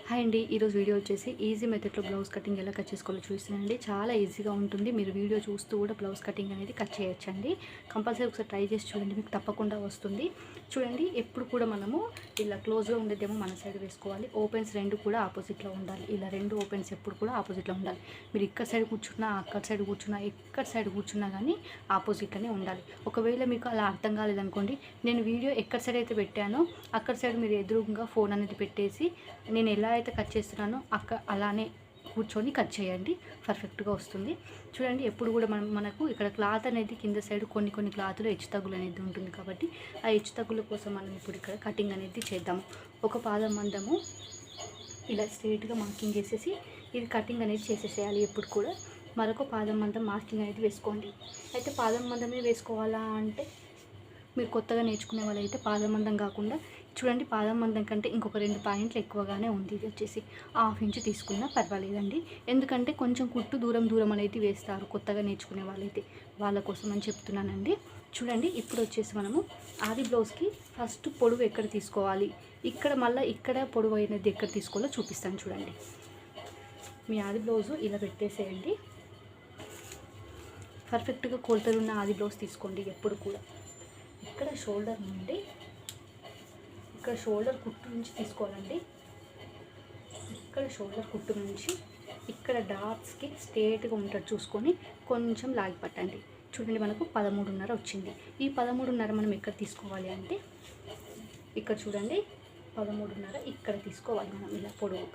Hi అండి, ఈరోజు video వచ్చేసి ఈజీ మెథడ్లో బ్లౌజ్ కటింగ్ ఎలా కట్ చేసుకోవాలో చూస్తున్నానండి. చాలా ఈజీగా ఉంటుంది. మీరు వీడియో చూస్తూ కూడా బ్లౌజ్ కటింగ్ అనేది కట్ చేయొచ్చండి. కంపల్సరీ ఒకసారి ట్రై చేసి చూడండి, మీకు తప్పకుండా వస్తుంది. చూడండి, ఎప్పుడు కూడా మనము ఇలా క్లోజ్గా ఉండేదేమో మన సైడ్ వేసుకోవాలి. ఓపెన్స్ రెండు కూడా ఆపోజిట్లో ఉండాలి. ఇలా రెండు ఓపెన్స్ ఎప్పుడు కూడా ఆపోజిట్లో ఉండాలి. మీరు ఇక్కడ సైడ్ కూర్చున్నా, అక్కడ సైడ్ కూర్చున్నా, ఎక్కడ సైడ్ కూర్చున్నా కానీ ఆపోజిట్లోనే ఉండాలి. ఒకవేళ మీకు అలా అర్థం కాలేదనుకోండి, నేను వీడియో ఎక్కడ సైడ్ అయితే పెట్టానో అక్కడ సైడ్ మీరు ఎదురుగా ఫోన్ అనేది పెట్టేసి నేను ఎలా అయితే కట్ చేస్తున్నానో అలానే కూర్చొని కట్ చేయండి, పర్ఫెక్ట్గా వస్తుంది. చూడండి, ఎప్పుడు కూడా మనకు ఇక్కడ క్లాత్ అనేది కింద సైడ్ కొన్ని క్లాత్లో హెచ్చు తగ్గులు అనేది ఉంటుంది కాబట్టి ఆ హెచ్చు తగ్గుల కోసం మనం ఇప్పుడు ఇక్కడ కటింగ్ అనేది చేద్దాము. ఒక పాదం మందము ఇలా స్ట్రైట్గా మార్కింగ్ చేసేసి ఇది కటింగ్ అనేది చేసేసేయాలి. ఎప్పుడు కూడా మరొక పాదం మందం మార్కింగ్ అనేది వేసుకోండి. అయితే పాదం మందమే వేసుకోవాలా అంటే మీరు కొత్తగా నేర్చుకునే వాళ్ళైతే పాదం మందం కాకుండా చూడండి, పాదం మందం కంటే ఇంకొక 2 పాయింట్లు ఎక్కువగానే ఉంది. ఇది వచ్చేసి 1/2 ఇంచ్ తీసుకున్నా పర్వాలేదండి. ఎందుకంటే కొంచెం కుట్టు దూరం అనేది వేస్తారు కొత్తగా నేర్చుకునే వాళ్ళైతే, వాళ్ళ కోసం అని చెప్తున్నానండి. చూడండి, ఇప్పుడు వచ్చేసి మనము ఆది బ్లౌజ్కి ఫస్ట్ పొడవు ఎక్కడ తీసుకోవాలి, ఇక్కడ మళ్ళీ ఇక్కడ పొడవు అయినది ఎక్కడ తీసుకోవాలో చూపిస్తాను. చూడండి, మీ ఆది బ్లౌజు ఇలా పెట్టేసేయండి. పర్ఫెక్ట్గా కొలతలున్న ఆది బ్లౌజ్ తీసుకోండి. ఎప్పుడు కూడా ఇక్కడ షోల్డర్ నుండి ఇక్కడ షోల్డర్ కుట్టు నుంచి తీసుకోవాలండి. ఇక్కడ షోల్డర్ కుట్టు నుంచి ఇక్కడ డాట్స్కి స్ట్రేట్గా ఉంటుంది చూసుకొని కొంచెం లాగి పట్టండి. చూడండి, మనకు 13.5 వచ్చింది. ఈ 13.5 మనం ఎక్కడ తీసుకోవాలి అంటే ఇక్కడ చూడండి, 13.5 ఇక్కడ తీసుకోవాలి మనం. ఇలా పొడవు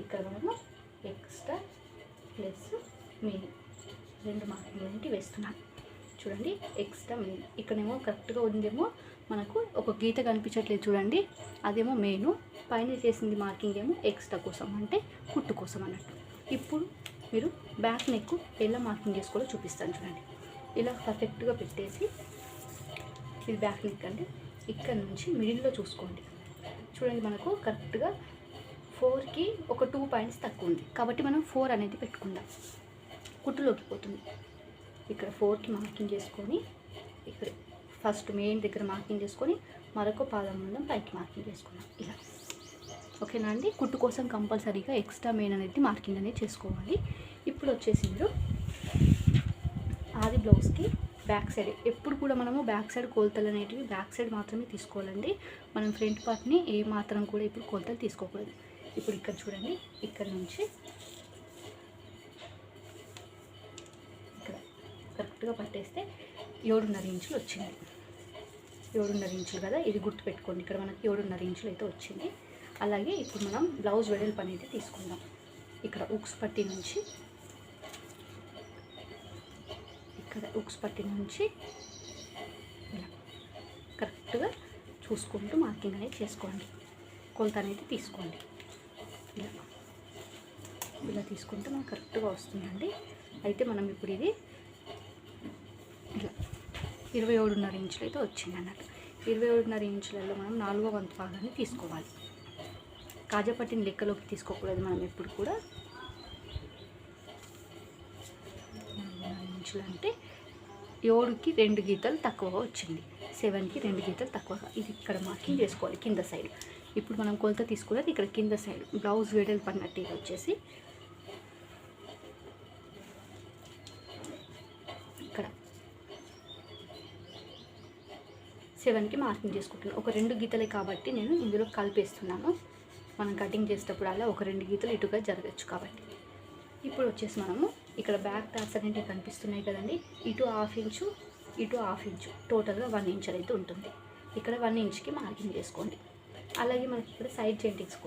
ఇక్కడ మనము ఎక్స్ట్రా ప్లస్ మెయిన్ 2 మార్కులు వేస్తున్నాను. చూడండి, ఎక్స్ట్రా మెయిన్ ఇక్కడేమో కరెక్ట్గా ఉందేమో, మనకు ఒక గీత కనిపించట్లేదు చూడండి, అదేమో మెయిన్. పైన చేసింది మార్కింగ్ ఏమో ఎక్స్ట్రా కోసం, అంటే కుట్టు కోసం అన్నట్టు. ఇప్పుడు మీరు బ్యాక్ నెక్ ఎలా మార్కింగ్ చేసుకోవాలో చూపిస్తాను. చూడండి, ఇలా పర్ఫెక్ట్గా పెట్టేసి ఇది బ్యాక్ నెక్ అండి. ఇక్కడ నుంచి మిడిల్లో చూసుకోండి. చూడండి, మనకు కరెక్ట్గా 4కి ఒక 2 పాయింట్స్ తక్కువ ఉంది కాబట్టి మనం 4 అనేది పెట్టుకుందాం. కుట్టులోకి పోతుంది. ఇక్కడ 4కి మార్కింగ్ చేసుకొని ఇక్కడ ఫస్ట్ మెయిన్ దగ్గర మార్కింగ్ చేసుకొని మరొక పాదం మందం పైకి మార్కింగ్ చేసుకున్నాం. ఇలా ఓకేనా అండి. కుట్టు కోసం కంపల్సరీగా ఎక్స్ట్రా మెయిన్ అనేది మార్కింగ్ అనేది చేసుకోవాలి. ఇప్పుడు వచ్చేసి మీరు ఆది బ్లౌజ్కి బ్యాక్ సైడ్ ఎప్పుడు కూడా మనము బ్యాక్ సైడ్ కొలతలు అనేటివి బ్యాక్ సైడ్ మాత్రమే తీసుకోవాలండి. మనం ఫ్రంట్ పార్ట్ని ఏ మాత్రం కూడా ఇప్పుడు కొలతలు తీసుకోకూడదు. ఇప్పుడు ఇక్కడ చూడండి, ఇక్కడ నుంచి ఇక్కడ కరెక్ట్గా పట్టేస్తే 7.5 ఇంచులు వచ్చింది. 7.5 ఇంచులు కదా, ఇది గుర్తుపెట్టుకోండి. ఇక్కడ మనకి 7.5 ఇంచులు అయితే వచ్చింది. అలాగే ఇప్పుడు మనం బ్లౌజ్ వెడల్పు అనేది తీసుకుందాం. ఇక్కడ ఉక్స్ పట్టి నుంచి ఇలా కరెక్ట్గా చూసుకుంటూ మార్కింగ్ అనేది చేసుకోండి. కొలత అనేది తీసుకోండి. ఇలా తీసుకుంటే మనకు కరెక్ట్గా వస్తుందండి. అయితే మనం ఇప్పుడు ఇది ఇలా 27.5 ఇంచులు అయితే వచ్చింది అన్నట్టు. 27.5 ఇంచులలో మనం 4వ వంతు భాగాన్ని తీసుకోవాలి. కాజాపట్టిని లెక్కలోకి తీసుకోకూడదు మనం ఎప్పుడు కూడా. 4.5 ఇంచులు అంటే 7కి 2 గీతలు తక్కువగా వచ్చింది, 7కి 2 గీతలు తక్కువగా. ఇది ఇక్కడ మార్కింగ్ చేసుకోవాలి కింద సైడ్. ఇప్పుడు మనం కొలత తీసుకున్నది ఇక్కడ కింద సైడ్ బ్లౌజ్ వెడల్పు అన్నట్టు. ఇది వచ్చేసి ఇక్కడ 7కి మార్కింగ్ చేసుకుంటున్నాను. ఒక 2 గీతలే కాబట్టి నేను ఇందులో కలిపేస్తున్నాను. మనం కటింగ్ చేసేటప్పుడు అలా ఒక 2 గీతలు ఇటుగా జరగచ్చు కాబట్టి. ఇప్పుడు వచ్చేసి మనము ఇక్కడ బ్యాక్ టాప్స్ అనేవి కనిపిస్తున్నాయి కదండి, ఇటు 1/2 ఇంచు ఇటు 1/2 ఇంచు టోటల్గా 1 ఇంచ్ అయితే ఉంటుంది. ఇక్కడ 1 ఇంచ్కి మార్కింగ్ చేసుకోండి. అలాగే మనకి ఇక్కడ సైడ్ జాయింటింగ్స్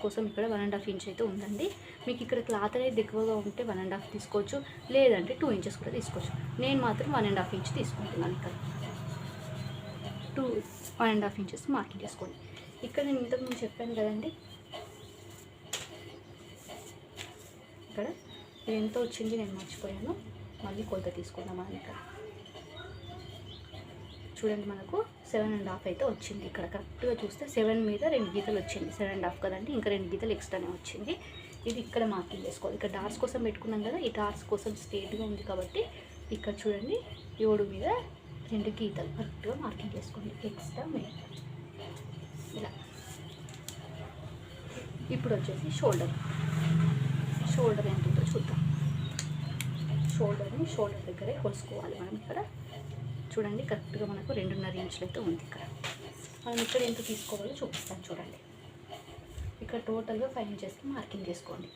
కోసం ఇక్కడ 1.5 ఇంచ్ అయితే ఉందండి. మీకు ఇక్కడ క్లాత్ అనేది ఎక్కువగా ఉంటే 1.5 తీసుకోవచ్చు, లేదంటే 2 ఇంచెస్ కూడా తీసుకోవచ్చు. నేను మాత్రం 1.5 ఇంచ్ తీసుకుంటున్నాను. ఇక్కడ 1.5 ఇంచెస్ మార్కింగ్ చేసుకోండి. ఇక్కడ నేను ఇంతకుముందు చెప్పాను కదండి, ఇక్కడ ఇది ఎంత వచ్చింది నేను మర్చిపోయాను. మళ్ళీ కొలత తీసుకుందాం. మనం ఇక్కడ చూడండి, మనకు 7.5 అయితే వచ్చింది. ఇక్కడ కరెక్ట్గా చూస్తే 7 మీద 2 గీతలు వచ్చింది. 7.5 కదండి, ఇంకా 2 గీతలు ఎక్స్ట్రానే వచ్చింది. ఇది ఇక్కడ మార్కింగ్ చేసుకోవాలి. ఇక్కడ డాట్స్ కోసం పెట్టుకున్నాం కదా, ఈ డాట్స్ కోసం స్ట్రేట్గా ఉంది కాబట్టి ఇక్కడ చూడండి 7 మీద 2 గీతలు కరెక్ట్గా మార్కింగ్ చేసుకోండి. ఎక్స్ట్రా మెయిన్ ఇలా ఇప్పుడు వచ్చేసి షోల్డర్ ఎంత ఉందో చూద్దాం. షోల్డర్ దగ్గరే కొలుసుకోవాలి మనం. ఇక్కడ చూడండి కరెక్ట్గా మనకు 2.5 ఇంచులు అయితే ఉంది. ఇక్కడ మనం ఇక్కడ ఎంత తీసుకోవాలో చూపిస్తాను చూడండి. ఇక్కడ టోటల్గా 5 ఇంచెస్కి మార్కింగ్ చేసుకోండి.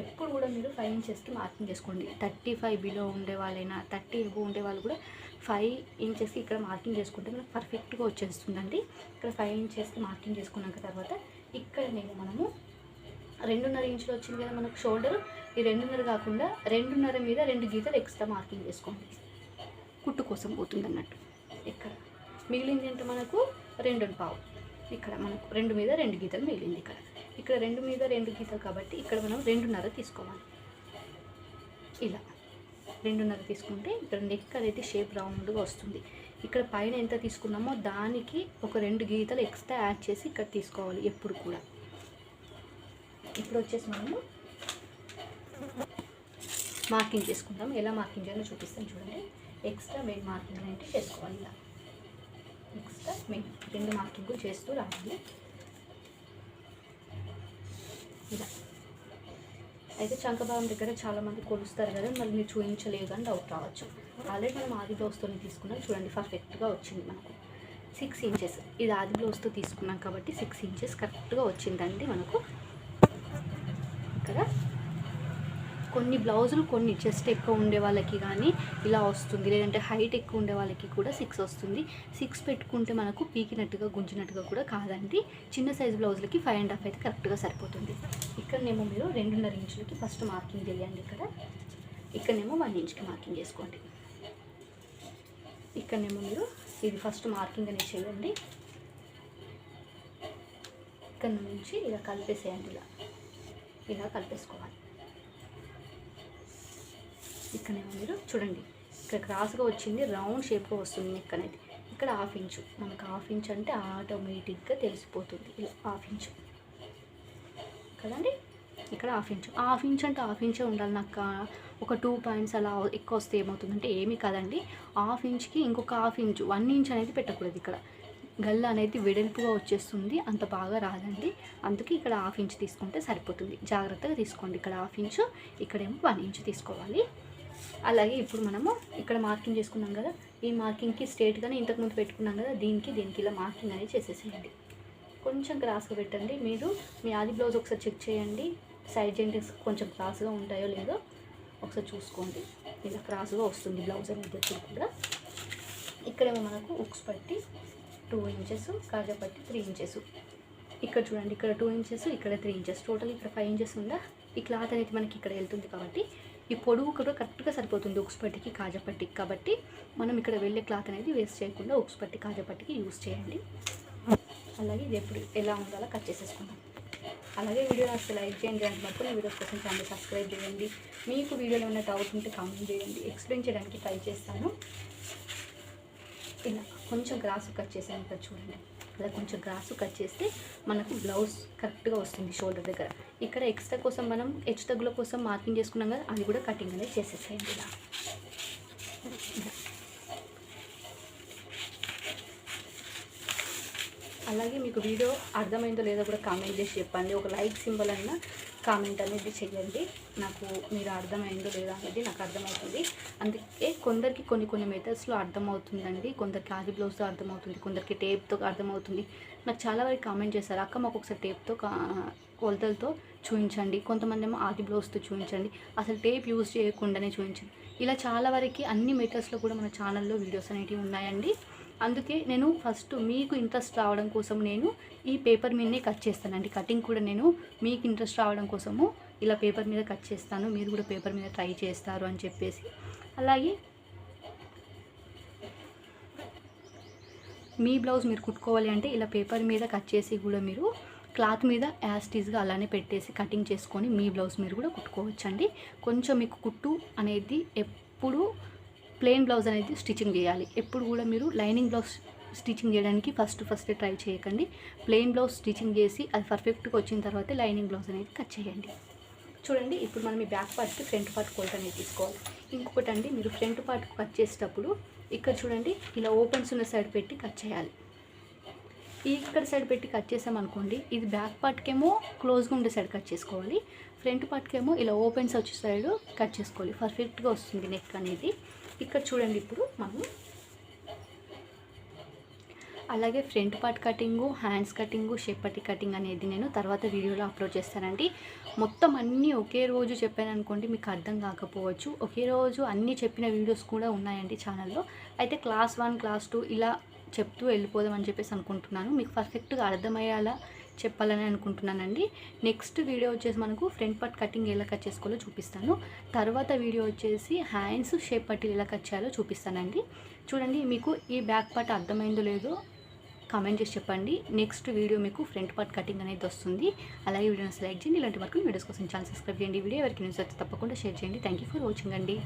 ఎప్పుడు కూడా మీరు 5 ఇంచెస్కి మార్కింగ్ చేసుకోండి. 35 బిలో ఉండే వాళ్ళైనా 30 ఎబో ఉండే వాళ్ళు కూడా 5 ఇంచెస్కి ఇక్కడ మార్కింగ్ చేసుకుంటే మనకు పర్ఫెక్ట్గా వచ్చేస్తుందండి. ఇక్కడ 5 ఇంచెస్కి మార్కింగ్ చేసుకున్నాక తర్వాత ఇక్కడ మనము 2.5 ఇంచులు వచ్చింది కదా మనకు షోల్డర్. ఈ 2.5 కాకుండా 2.5 మీద 2 గీతలు ఎక్స్ట్రా మార్కింగ్ చేసుకోండి. కుట్టు కోసం పోతుంది అన్నట్టు. ఇక్కడ మిగిలింది ఎంత మనకు 2.5. ఇక్కడ మనకు 2 మీద 2 గీతలు మిగిలింది. ఇక్కడ 2 మీద 2 గీతలు కాబట్టి ఇక్కడ మనం 2.5 తీసుకోవాలి. ఇలా 2.5 తీసుకుంటే ఇక్కడ నెక్ అనేది షేప్ రౌండ్గా వస్తుంది. ఇక్కడ పైన ఎంత తీసుకున్నామో దానికి ఒక 2 గీతలు ఎక్స్ట్రా యాడ్ చేసి ఇక్కడ తీసుకోవాలి ఎప్పుడు కూడా. ఇప్పుడు వచ్చేసి మనము మార్కింగ్ చేసుకుందాం. ఎలా మార్కింగ్ చేయాలో చూపిస్తాను చూడండి. ఎక్స్ట్రా మెయిన్ మార్కింగ్ అనేది చేసుకోవాలి. ఇలా ఎక్స్ట్రా మెయిన్ 2 మార్కింగ్ చేస్తూ రావాలి. ఇలా అయితే చంక భాగం దగ్గర చాలామంది కొలుస్తారు కదా, మళ్ళీ మీరు చూపించలేదు అని డౌట్ రావచ్చు. ఆల్రెడీ మనం ఆది బ్లౌజ్తో తీసుకున్నాం చూడండి, పర్ఫెక్ట్గా వచ్చింది మనకు 6 ఇంచెస్. ఇది ఆది బ్లౌజ్తో తీసుకున్నాం కాబట్టి 6 ఇంచెస్ కరెక్ట్గా వచ్చిందండి మనకు. ఇక్కడ కొన్ని బ్లౌజులు కొన్ని చెస్ట్ ఎక్కువ ఉండే వాళ్ళకి కానీ ఇలా వస్తుంది, లేదంటే హైట్ ఎక్కువ ఉండే వాళ్ళకి కూడా 6 వస్తుంది. 6 పెట్టుకుంటే మనకు పీకినట్టుగా గుంజినట్టుగా కూడా కాదండి. చిన్న సైజు బ్లౌజులకి 5.5 అయితే కరెక్ట్గా సరిపోతుంది. ఇక్కడనేమో మీరు 2.5 ఇంచులకి ఫస్ట్ మార్కింగ్ చేయండి. ఇక్కడనేమో 1 ఇంచ్కి మార్కింగ్ చేసుకోండి. ఇక్కడనేమో మీరు ఇది ఫస్ట్ మార్కింగ్ అనేది చేయండి. ఇక్కడ నుంచి ఇలా కలిపేసేయండి. ఇలా కలిపేసుకోవాలి. ఇక్కడనేమో మీరు చూడండి ఇక్కడ క్రాస్గా వచ్చింది, రౌండ్ షేప్గా వస్తుంది నెక్ అనేది. ఇక్కడ 1/2 ఇంచు మనకు 1/2 ఇంచు అంటే ఆటోమేటిక్గా తెలిసిపోతుంది. ఇలా 1/2 ఇంచు కదండి. ఇక్కడ 1/2 ఇంచు. 1/2 ఇంచు అంటే 1/2 ఇంచే ఉండాలి. నాకు ఒక 2 పాయింట్స్ అలా ఎక్కువ వస్తే ఏమవుతుందంటే ఏమీ కాదండి. 1/2 ఇంచుకి ఇంకొక 1/2 ఇంచు 1 ఇంచ్ అనేది పెట్టకూడదు. ఇక్కడ గల్ల అనేది వెడల్పుగా వచ్చేస్తుంది, అంత బాగా రాదండి. అందుకే ఇక్కడ 1/2 ఇంచు తీసుకుంటే సరిపోతుంది. జాగ్రత్తగా తీసుకోండి. ఇక్కడ 1/2 ఇంచు, ఇక్కడేమో 1 ఇంచు తీసుకోవాలి. అలాగే ఇప్పుడు మనము ఇక్కడ మార్కింగ్ చేసుకున్నాం కదా, ఈ మార్కింగ్కి స్ట్రేట్గానే ఇంతకుముందు పెట్టుకున్నాం కదా, దీనికి ఇలా మార్కింగ్ అనేది చేసేసేయండి. కొంచెం క్రాస్గా పెట్టండి. మీరు మీ ఆది బ్లౌజ్ ఒకసారి చెక్ చేయండి, సైడ్ జాయింట్స్ కొంచెం క్రాస్గా ఉంటాయో లేదో ఒకసారి చూసుకోండి. ఇలా క్రాస్గా వస్తుంది బ్లౌజ్ అనేది ఎప్పుడు కూడా. ఇక్కడేమో మనకు ఉక్స్ పట్టి 2 ఇంచెస్, కాజా పట్టి 3 ఇంచెస్. ఇక్కడ చూడండి, ఇక్కడ 2 ఇంచెస్, ఇక్కడ 3 ఇంచెస్, టోటల్ ఇక్కడ 5 ఇంచెస్ ఉందా. ఈ క్లాత్ అనేది మనకి ఇక్కడ వెళ్తుంది కాబట్టి ఈ పొడవు కూడా కరెక్ట్గా సరిపోతుంది ఉక్స్ పట్టికి, కాజా పట్టికి. కాబట్టి మనం ఇక్కడ వెళ్ళే క్లాత్ అనేది వేస్ట్ చేయకుండా ఉక్స్ పట్టి, కాజా పట్టికి యూజ్ చేయండి. అలాగే ఇది ఎప్పుడు ఎలా ఉండాలో కట్ చేసేసుకుందాం. అలాగే వీడియో నచ్చితే లైక్ చేయండి, అంటే మాత్రం వీడియోస్ కోసం ఛానల్ సబ్స్క్రైబ్ చేయండి. మీకు వీడియోలో ఏమైనా డౌట్ ఉంటే కామెంట్ చేయండి, ఎక్స్ప్లెయిన్ చేయడానికి ట్రై చేస్తాను. ఇలా కొంచెం గ్రాస్ కట్ చేసాను ఇక్కడ చూడండి. ఇలా కొంచెం గ్రాస్ కట్ చేస్తే మనకు బ్లౌజ్ కరెక్ట్గా వస్తుంది షోల్డర్ దగ్గర. ఇక్కడ ఎక్స్ట్రా కోసం మనం హెచ్చు తగ్గుల కోసం మార్కింగ్ చేసుకున్నాం కదా, అది కూడా కటింగ్ అనేది చేసేసేయండి. ఇలా అలాగే మీకు వీడియో అర్థమైందో లేదో కూడా కామెంట్ చేసి చెప్పండి. ఒక లైక్ సింబల్ అయినా కామెంట్ అనేది చేయండి. నాకు మీరు అర్థమైందో లేదా అనేది నాకు అర్థమవుతుంది. అందుకే కొందరికి కొన్ని మెథడ్స్లో అర్థమవుతుందండి. కొందరికి ఆది బ్లౌజ్తో అర్థమవుతుంది, కొందరికి టేప్తో అర్థమవుతుంది. నాకు చాలా వరకు కామెంట్ చేశారు, అక్క మాకు ఒకసారి టేప్తో కొలతలతో చూపించండి, కొంతమంది ఏమో ఆది బ్లౌజ్తో చూపించండి, అసలు టేప్ యూజ్ చేయకుండానే చూపించండి. ఇలా చాలా వరకు అన్ని మెథడ్స్లో కూడా మన ఛానల్లో వీడియోస్ అనేవి ఉన్నాయండి. అందుకే నేను ఫస్ట్ మీకు ఇంట్రెస్ట్ రావడం కోసం నేను ఈ పేపర్ మీదనే కట్ చేస్తానండి. కటింగ్ కూడా నేను మీకు ఇంట్రెస్ట్ రావడం కోసము ఇలా పేపర్ మీద కట్ చేస్తాను, మీరు కూడా పేపర్ మీద ట్రై చేస్తారు అని చెప్పేసి. అలాగే మీ బ్లౌజ్ మీరు కుట్టుకోవాలి అంటే ఇలా పేపర్ మీద కట్ చేసి కూడా మీరు క్లాత్ మీద యాస్టీస్గా అలానే పెట్టేసి కటింగ్ చేసుకొని మీ బ్లౌజ్ మీరు కూడా కుట్టుకోవచ్చండి. కొంచెం మీకు కుట్టు అనేది ఎప్పుడు ప్లెయిన్ బ్లౌజ్ అనేది స్టిచ్చింగ్ చేయాలి. ఎప్పుడు కూడా మీరు లైనింగ్ బ్లౌజ్ స్టిచ్చింగ్ చేయడానికి ఫస్ట్ ట్రై చేయకండి. ప్లెయిన్ బ్లౌజ్ స్టిచ్చింగ్ చేసి అది పర్ఫెక్ట్గా వచ్చిన తర్వాత లైనింగ్ బ్లౌజ్ అనేది కట్ చేయండి. చూడండి, ఇప్పుడు మనం ఈ బ్యాక్ పార్ట్కి ఫ్రంట్ పార్ట్ కొలత అనేది తీసుకోవాలి. ఇంకొకటి అండి, మీరు ఫ్రంట్ పార్ట్ కట్ చేసేటప్పుడు ఇక్కడ చూడండి ఇలా ఓపెన్స్ ఉన్న సైడ్ పెట్టి కట్ చేయాలి. ఇక్కడ సైడ్ పెట్టి కట్ చేసామనుకోండి, ఇది బ్యాక్ పార్ట్కేమో క్లోజ్గా ఉండే సైడ్ కట్ చేసుకోవాలి, ఫ్రంట్ పార్ట్కేమో ఇలా ఓపెన్స్ వచ్చే సైడ్ కట్ చేసుకోవాలి. పర్ఫెక్ట్గా వస్తుంది నెక్ అనేది. ఇక్కడ చూడండి, ఇప్పుడు మనం అలాగే front part cutting, hands cutting, shape పట్టి కటింగ్ అనేది నేను తర్వాత వీడియోలో అప్లోడ్ చేస్తానండి. మొత్తం అన్నీ ఒకే రోజు చెప్పాను అనుకోండి, మీకు అర్థం కాకపోవచ్చు. ఒకే రోజు అన్నీ చెప్పిన వీడియోస్ కూడా ఉన్నాయండి ఛానల్లో. అయితే క్లాస్ 1, క్లాస్ 2 ఇలా చెప్తూ వెళ్ళిపోదామని చెప్పేసి అనుకుంటున్నాను. మీకు పర్ఫెక్ట్గా అర్థమయ్యేలా చెప్పాలని అనుకుంటున్నానండి. నెక్స్ట్ వీడియో వచ్చేసి మనకు ఫ్రంట్ పార్ట్ కటింగ్ ఎలా కట్ చేసుకోవాలో చూపిస్తాను. తర్వాత వీడియో వచ్చేసి హ్యాండ్స్, షేప్ పట్టీలు ఎలా కట్ చేయాలో చూపిస్తానండి. చూడండి, మీకు ఈ బ్యాక్ పార్ట్ అర్థమైందో లేదో కామెంట్ చేసి చెప్పండి. నెక్స్ట్ వీడియో మీకు ఫ్రంట్ పార్ట్ కటింగ్ అనేది వస్తుంది. అలాగే వీడియోని లైక్ చేయండి. ఇలాంటి వర్క్ వీడియోస్ కోసం ఛానల్ సబ్స్క్రైబ్ చేయండి. వీడియో ఎవరికి న్యూస్ అయితే తప్పకుండా షేర్ చేయండి. థ్యాంక్ యూ ఫర్ వాచింగ్ అండి.